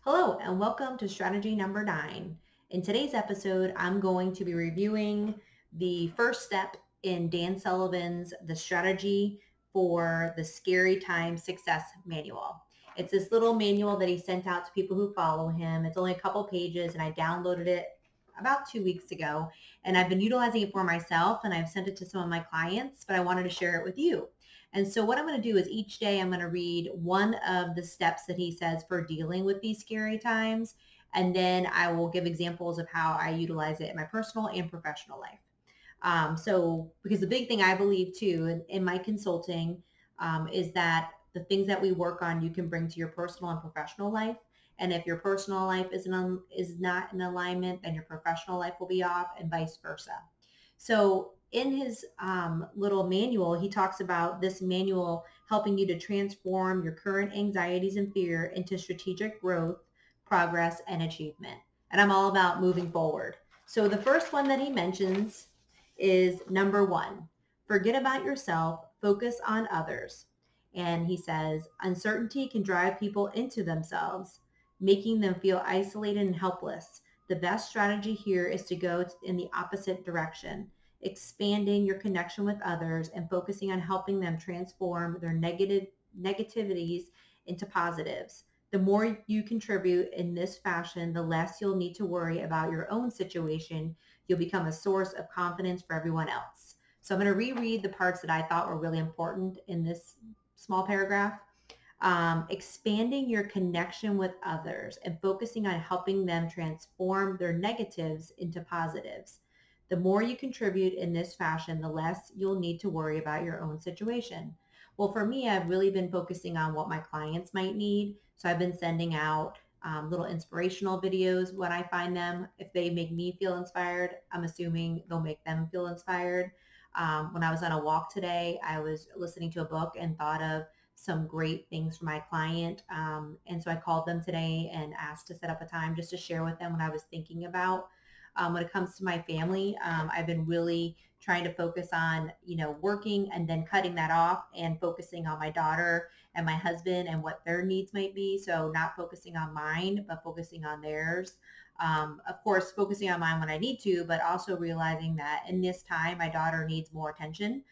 Hello and welcome to strategy number 9. In today's episode, I'm going to be reviewing the first step in Dan Sullivan's The Strategy for the Scary Time Success Manual. It's this little manual that he sent out to people who follow him. It's only a couple pages and I downloaded it about 2 weeks ago and I've been utilizing it for myself and I've sent it to some of my clients, but I wanted to share it with you. And so what I'm going to do is each day I'm going to read one of the steps that he says for dealing with these scary times. And then I will give examples of how I utilize it in my personal and professional life. Because the big thing I believe too in my consulting is that the things that we work on, you can bring to your personal and professional life. And if your personal life is not in alignment, then your professional life will be off and vice versa. So in his little manual, he talks about this manual helping you to transform your current anxieties and fear into strategic growth, progress, and achievement. And I'm all about moving forward. So the first one that he mentions is number 1, forget about yourself, focus on others. And he says, uncertainty can drive people into themselves, making them feel isolated and helpless. The best strategy here is to go in the opposite direction, expanding your connection with others and focusing on helping them transform their negativities into positives. The more you contribute in this fashion, the less you'll need to worry about your own situation. You'll become a source of confidence for everyone else. So I'm going to reread the parts that I thought were really important in this small paragraph. Expanding your connection with others and focusing on helping them transform their negatives into positives. The more you contribute in this fashion, the less you'll need to worry about your own situation. Well, for me, I've really been focusing on what my clients might need. So I've been sending out little inspirational videos when I find them. If they make me feel inspired, I'm assuming they'll make them feel inspired. When I was on a walk today, I was listening to a book and thought of some great things for my client. And so I called them today and asked to set up a time just to share with them what I was thinking about. When it comes to my family, I've been really trying to focus on, working and then cutting that off and focusing on my daughter and my husband and what their needs might be. So not focusing on mine, but focusing on theirs. Of course, focusing on mine when I need to, but also realizing that in this time, my daughter needs more attention.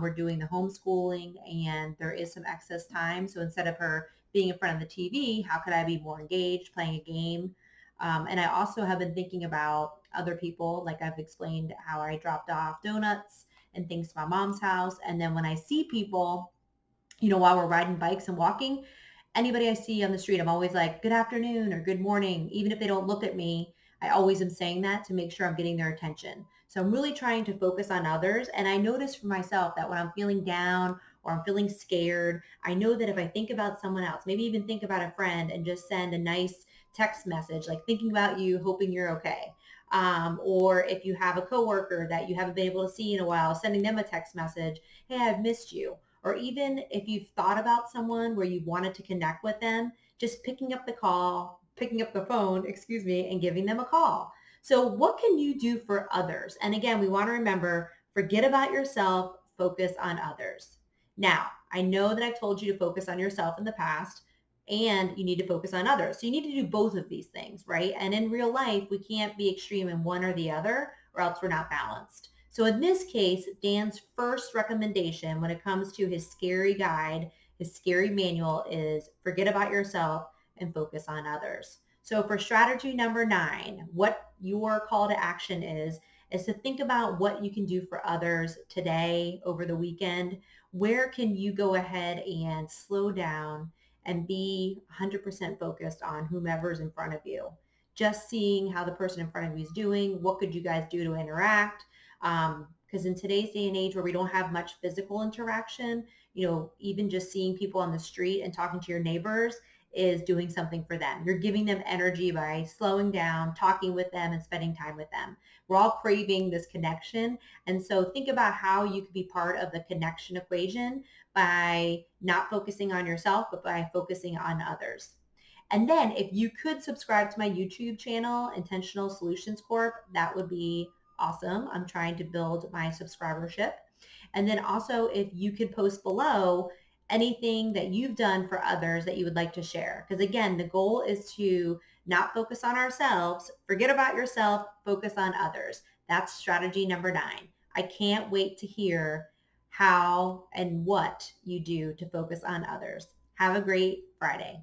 We're doing the homeschooling and there is some excess time. So instead of her being in front of the TV, how could I be more engaged playing a game? And I also have been thinking about other people, like I've explained how I dropped off donuts and things to my mom's house. And then when I see people, while we're riding bikes and walking, anybody I see on the street, I'm always like, good afternoon or good morning. Even if they don't look at me, I always am saying that to make sure I'm getting their attention. So I'm really trying to focus on others. And I notice for myself that when I'm feeling down or I'm feeling scared, I know that if I think about someone else, maybe even think about a friend and just send a nice text message, like thinking about you, hoping you're okay. Or if you have a coworker that you haven't been able to see in a while, sending them a text message, hey, I've missed you. Or even if you've thought about someone where you wanted to connect with them, just picking up the phone, and giving them a call. So what can you do for others? And again, we want to remember, forget about yourself, focus on others. Now, I know that I've told you to focus on yourself in the past and you need to focus on others. So you need to do both of these things, right? And in real life, we can't be extreme in one or the other or else we're not balanced. So in this case, Dan's first recommendation when it comes to his scary guide, his scary manual is forget about yourself and focus on others. So for strategy number 9, what your call to action is to think about what you can do for others today, over the weekend. Where can you go ahead and slow down and be 100% focused on whomever's in front of you? Just seeing how the person in front of you is doing. What could you guys do to interact? Because in today's day and age where we don't have much physical interaction, even just seeing people on the street and talking to your neighbors is doing something for them. You're giving them energy by slowing down, talking with them, and spending time with them. We're all craving this connection. And so think about how you could be part of the connection equation by not focusing on yourself, but by focusing on others. And then if you could subscribe to my YouTube channel, Intentional Solutions Corp, that would be awesome. I'm trying to build my subscribership. And then also if you could post below anything that you've done for others that you would like to share. Because again, the goal is to not focus on ourselves, forget about yourself, focus on others. That's strategy number 9. I can't wait to hear how and what you do to focus on others. Have a great Friday.